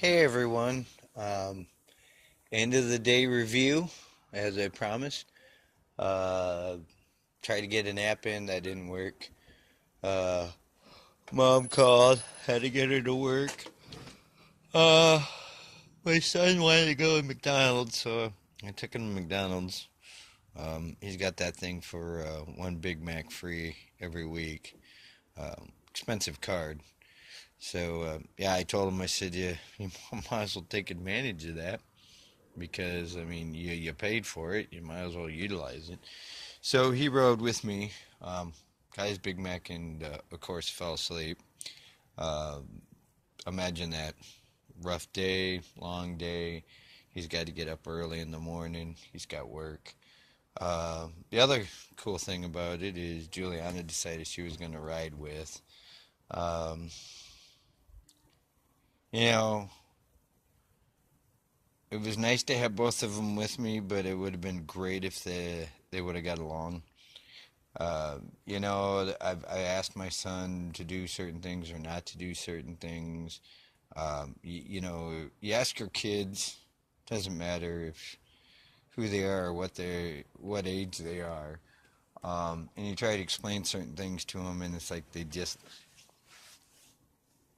Hey everyone, um, end of the day review, as I promised. Uh, Tried to get a nap in, that didn't work. Uh, Mom called, had to get her to work. Uh, my son wanted to go to McDonald's, so I took him to McDonald's. He's got that thing for one Big Mac free every week. Expensive card. So, yeah, I told him, I said, you might as well take advantage of that. Because I mean you paid for it, you might as well utilize it. So he rode with me. Got his Big Mac and of course fell asleep. Uh, Imagine that rough day, long day. He's got to get up early in the morning. He's got work. The other cool thing about it is Juliana decided she was going to ride with. Um, you know, it was nice to have both of them with me, but it would have been great if they would have got along. I asked my son to do certain things or not to do certain things. You ask your kids, doesn't matter if who they are or what age they are, and you try to explain certain things to them, and it's like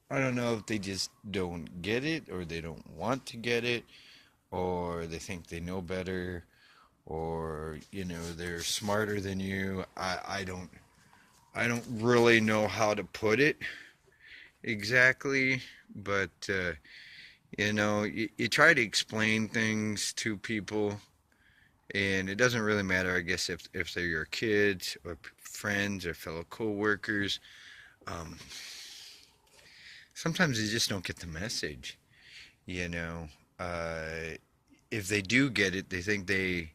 I don't know if they just don't get it, or they don't want to get it, or they think they know better, or they're smarter than you. I don't really know how to put it exactly, but you try to explain things to people, and it doesn't really matter, I guess, if they're your kids or friends or fellow coworkers. Um, Sometimes they just don't get the message. You know, uh, if they do get it, they think they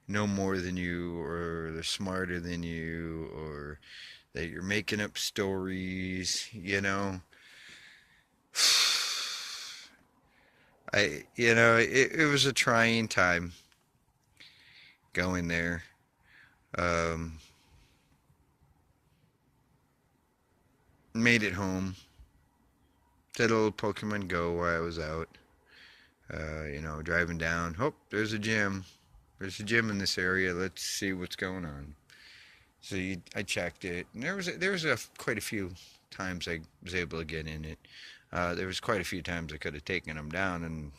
know more than you, or they're smarter than you, or that you're making up stories. It was a trying time going there. Um, Made it home. Did a little Pokemon Go while I was out. Driving down. Oh, there's a gym. There's a gym in this area. Let's see what's going on. I checked it, and there was quite a few times I was able to get in it. There was quite a few times I could have taken them down, and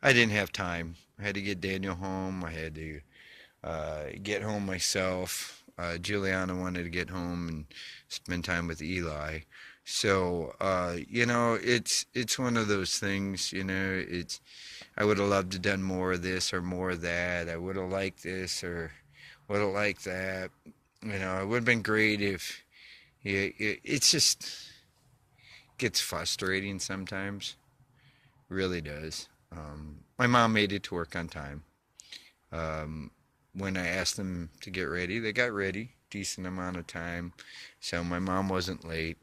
I didn't have time. I had to get Daniel home. I had to get home myself. Juliana wanted to get home and spend time with Eli. So it's one of those things. It's I would have loved to done more of this or more of that. I would have liked this or would have liked that. It would have been great if. Yeah, it's just gets frustrating sometimes. Really does. My mom made it to work on time. Um, when I asked them to get ready, they got ready decent amount of time, so my mom wasn't late.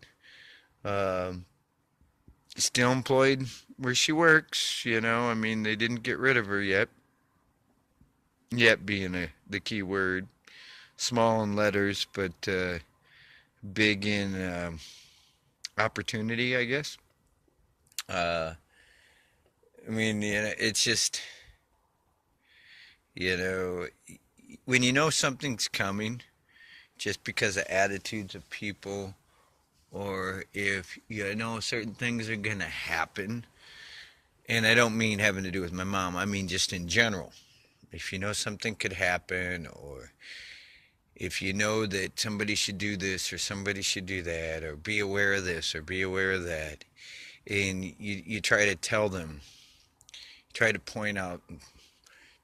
Um, Still employed where she works. I mean, they didn't get rid of her yet. Yet being the key word, small in letters, but big in opportunity, I guess. Uh, I mean, it's just you know when you know something's coming, just because of attitudes of people, or if you know certain things are going to happen. And I don't mean having to do with my mom, I mean just in general. If you know something could happen, or if you know that somebody should do this or somebody should do that, or be aware of this or be aware of that, and you try to tell them, try to point out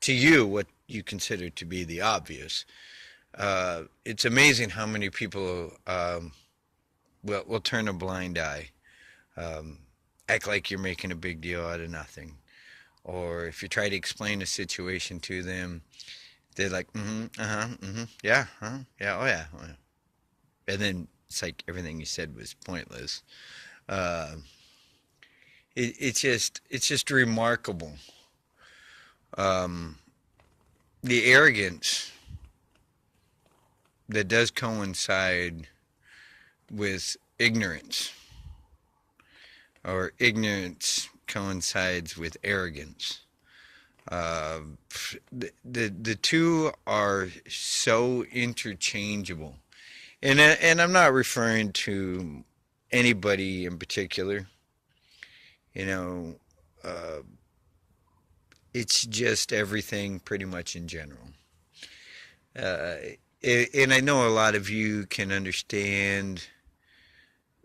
to you what you consider to be the obvious. It's amazing how many people will turn a blind eye, um, act like you're making a big deal out of nothing. Or if you try to explain a situation to them, they're like, mm-hmm, uh-huh, mm-hmm, yeah, huh, yeah, oh yeah, oh yeah. And then it's like everything you said was pointless. Uh, it's just remarkable. Um, the arrogance that does coincide with ignorance, or ignorance coincides with arrogance. Uh, the two are so interchangeable, and I'm not referring to anybody in particular. You know, uh, it's just everything pretty much in general. Uh, and I know a lot of you can understand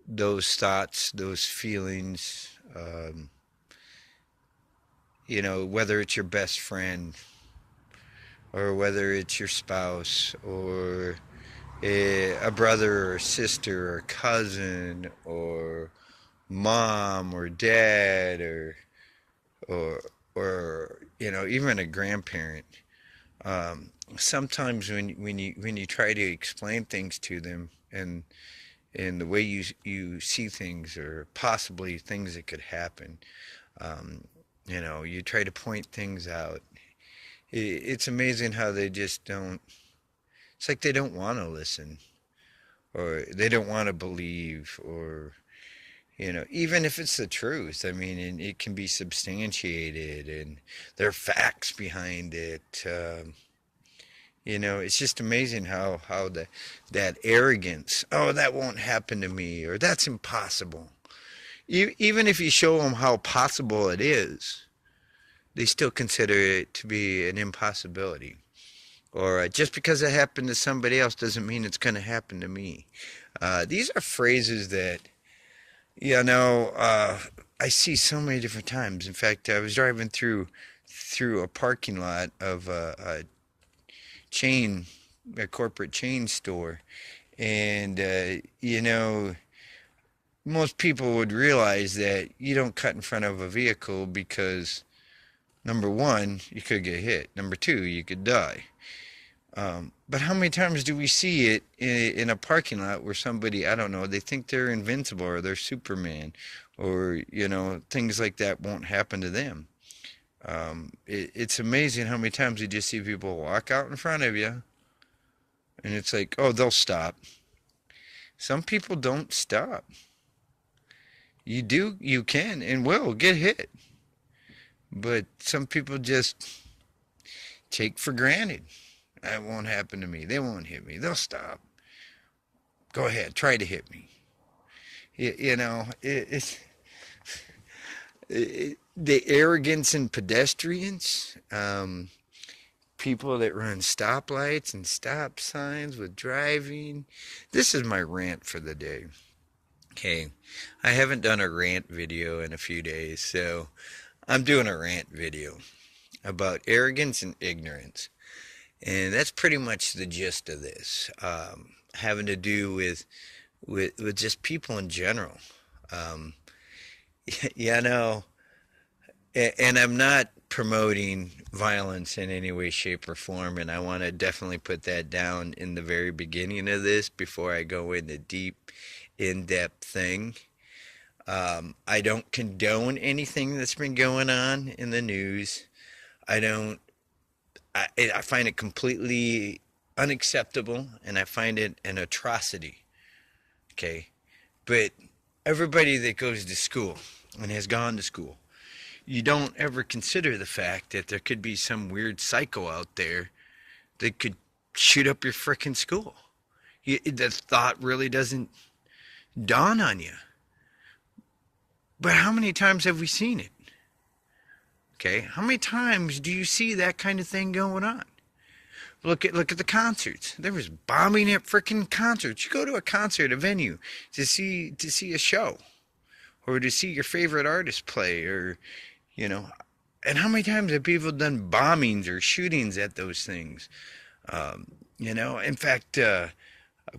those thoughts, those feelings. Whether it's your best friend or whether it's your spouse or a brother or sister or cousin or mom or dad or even a grandparent. Sometimes when you try to explain things to them and the way you see things or possibly things that could happen, um, you try to point things out. It's amazing how they just don't. It's like they don't want to listen or they don't want to believe or even if it's the truth. I mean, and it can be substantiated and there are facts behind it. It's just amazing how that arrogance, oh, that won't happen to me, or that's impossible. Even if you show them how possible it is, they still consider it to be an impossibility. Or just because it happened to somebody else doesn't mean it's going to happen to me. These are phrases that, I see so many different times. In fact, I was driving through a parking lot of chain, a corporate chain store, and most people would realize that you don't cut in front of a vehicle because number one, you could get hit. Number two, you could die. But how many times do we see it in a parking lot where somebody, I don't know, they think they're invincible or they're Superman or, things like that won't happen to them. It's amazing how many times you just see people walk out in front of you and it's like, oh, they'll stop. Some people don't stop. You can and will get hit. But some people just take for granted. That won't happen to me. They won't hit me. They'll stop. Go ahead, try to hit me. It's the arrogance in pedestrians, people that run stoplights and stop signs with driving. This is my rant for the day. Okay, I haven't done a rant video in a few days, so I'm doing a rant video about arrogance and ignorance. And that's pretty much the gist of this, having to do with just people in general. Um, yeah, no, and I'm not promoting violence in any way, shape, or form, and I want to definitely put that down in the very beginning of this before I go into deep, in-depth thing. I don't condone anything that's been going on in the news. I don't. I find it completely unacceptable, and I find it an atrocity. Okay, but everybody that goes to school and has gone to school, you don't ever consider the fact that there could be some weird psycho out there that could shoot up your frickin' school. The thought really doesn't dawn on you. But how many times have we seen it? Okay, how many times do you see that kind of thing going on? Look at the concerts. There was bombing at frickin' concerts. You go to a concert, a venue, to see a show, or to see your favorite artist play, or and how many times have people done bombings or shootings at those things? In fact,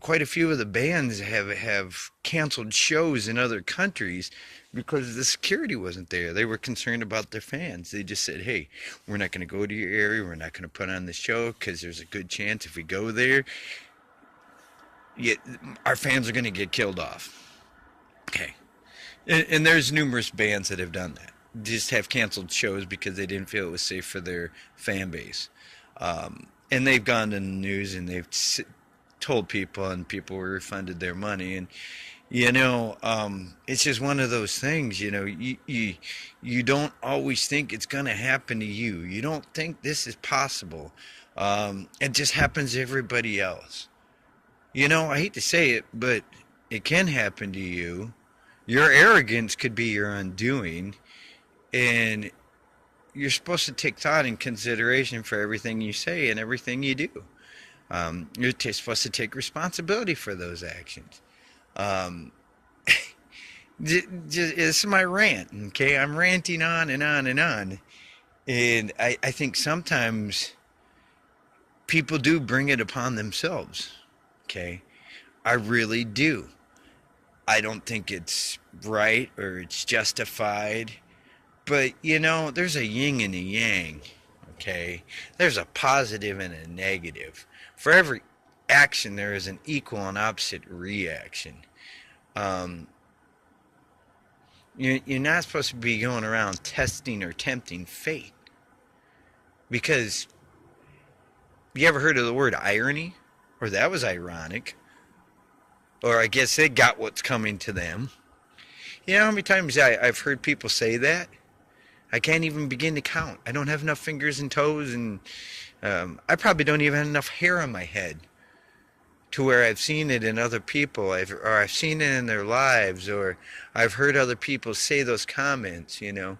quite a few of the bands have canceled shows in other countries because the security wasn't there. They were concerned about their fans. They just said, hey, we're not going to go to your area. We're not going to put on the show because there's a good chance if we go there, our fans are going to get killed off. Okay. And there's numerous bands that have done that. Just have canceled shows because they didn't feel it was safe for their fan base. And they've gone to the news and they've told people, and people were refunded their money. And It's just one of those things. You don't always think it's going to happen to you. You don't think this is possible. It just happens to everybody else. I hate to say it, but it can happen to you. Your arrogance could be your undoing, and you're supposed to take thought and consideration for everything you say and everything you do. You're supposed to take responsibility for those actions. Um, this is my rant, okay? I'm ranting on and on and on. And I think sometimes people do bring it upon themselves, okay? I really do. I don't think it's right or it's justified. But, there's a yin and a yang, okay? There's a positive and a negative. For every action, there is an equal and opposite reaction. Um, you're not supposed to be going around testing or tempting fate. Because, you ever heard of the word irony? Or that was ironic. Or I guess they got what's coming to them. You know how many times I've heard people say that? I can't even begin to count. I don't have enough fingers and toes, and I probably don't even have enough hair on my head to where I've seen it in other people, or I've seen it in their lives, or I've heard other people say those comments, or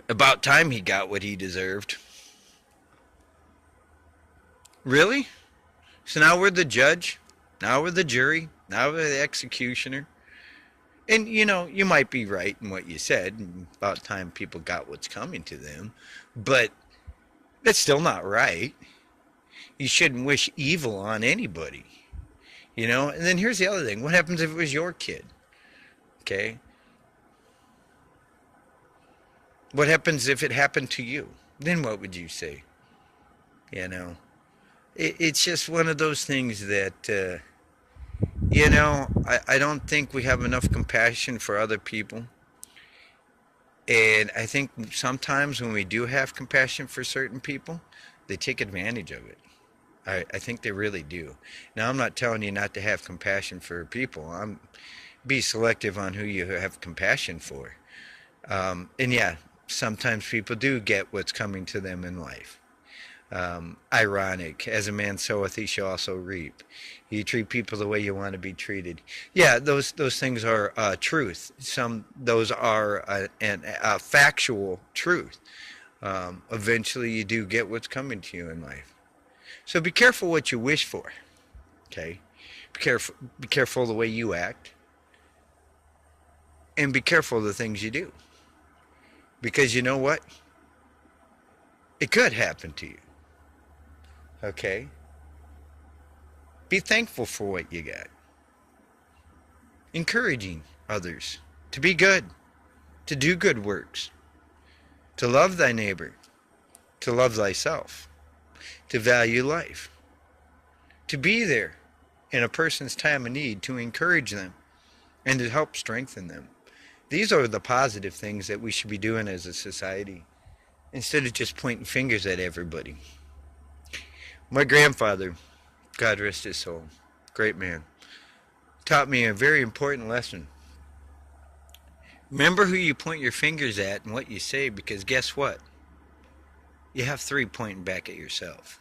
about time he got what he deserved. Really? So now we're the judge, now we're the jury, now we're the executioner. And, you might be right in what you said. About time people got what's coming to them. But that's still not right. You shouldn't wish evil on anybody. And then here's the other thing. What happens if it was your kid? Okay? What happens if it happened to you? Then what would you say? It's just one of those things that... I don't think we have enough compassion for other people. And I think sometimes when we do have compassion for certain people, they take advantage of it. I think they really do. Now, I'm not telling you not to have compassion for people. Be selective on who you have compassion for. And yeah, sometimes people do get what's coming to them in life. Ironic, as a man soweth, he shall also reap. You treat people the way you want to be treated. Yeah, those things are truth. Those are a factual truth. Eventually, you do get what's coming to you in life. So be careful what you wish for. Okay, be careful the way you act, and be careful of the things you do. Because you know what? It could happen to you. Okay? Be thankful for what you got. Encouraging others to be good, to do good works, to love thy neighbor, to love thyself, to value life, to be there in a person's time of need, to encourage them, and to help strengthen them. These are the positive things that we should be doing as a society, instead of just pointing fingers at everybody. My grandfather, God rest his soul, great man, taught me a very important lesson. Remember who you point your fingers at and what you say, because guess what? You have three pointing back at yourself.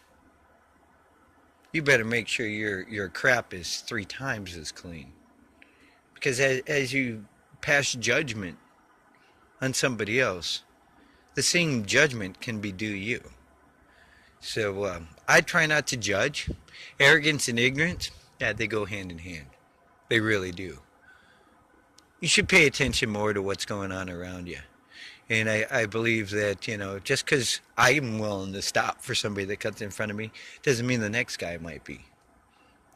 You better make sure your crap is 3 times as clean. Because as you pass judgment on somebody else, the same judgment can be due you. So I try not to judge. Arrogance and ignorance, yeah, they go hand in hand. They really do. You should pay attention more to what's going on around you. And I believe that, just because I'm willing to stop for somebody that cuts in front of me, doesn't mean the next guy might be.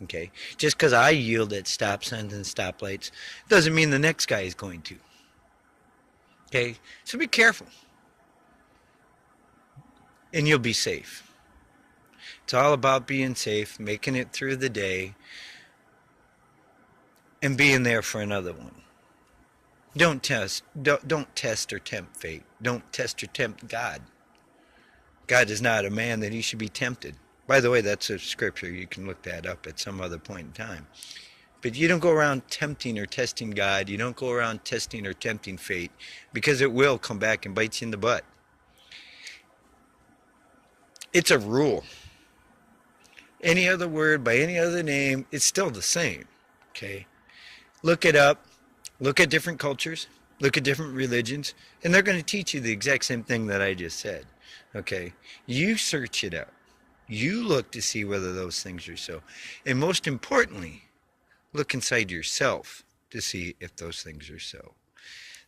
Okay? Just because I yield at stop signs and stoplights, doesn't mean the next guy is going to. Okay? So be careful. And you'll be safe. It's all about being safe, making it through the day, and being there for another one. Don't test or tempt fate. Don't test or tempt God. God is not a man that he should be tempted. By the way, that's a scripture. You can look that up at some other point in time. But you don't go around tempting or testing God. You don't go around testing or tempting fate, because it will come back and bite you in the butt. It's a rule. Any other word by any other name, it's still the same. Okay? Look it up. Look at different cultures. Look at different religions. And they're going to teach you the exact same thing that I just said. Okay? You search it out. You look to see whether those things are so. And most importantly, look inside yourself to see if those things are so.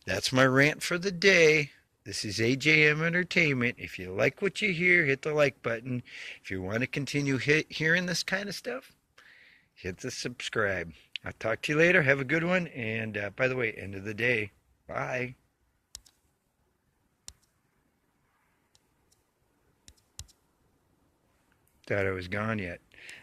That's my rant for the day. This is AJM Entertainment. If you like what you hear, hit the like button. If you want to continue hearing this kind of stuff, hit the subscribe. I'll talk to you later. Have a good one. And by the way, end of the day. Bye. Thought I was gone yet.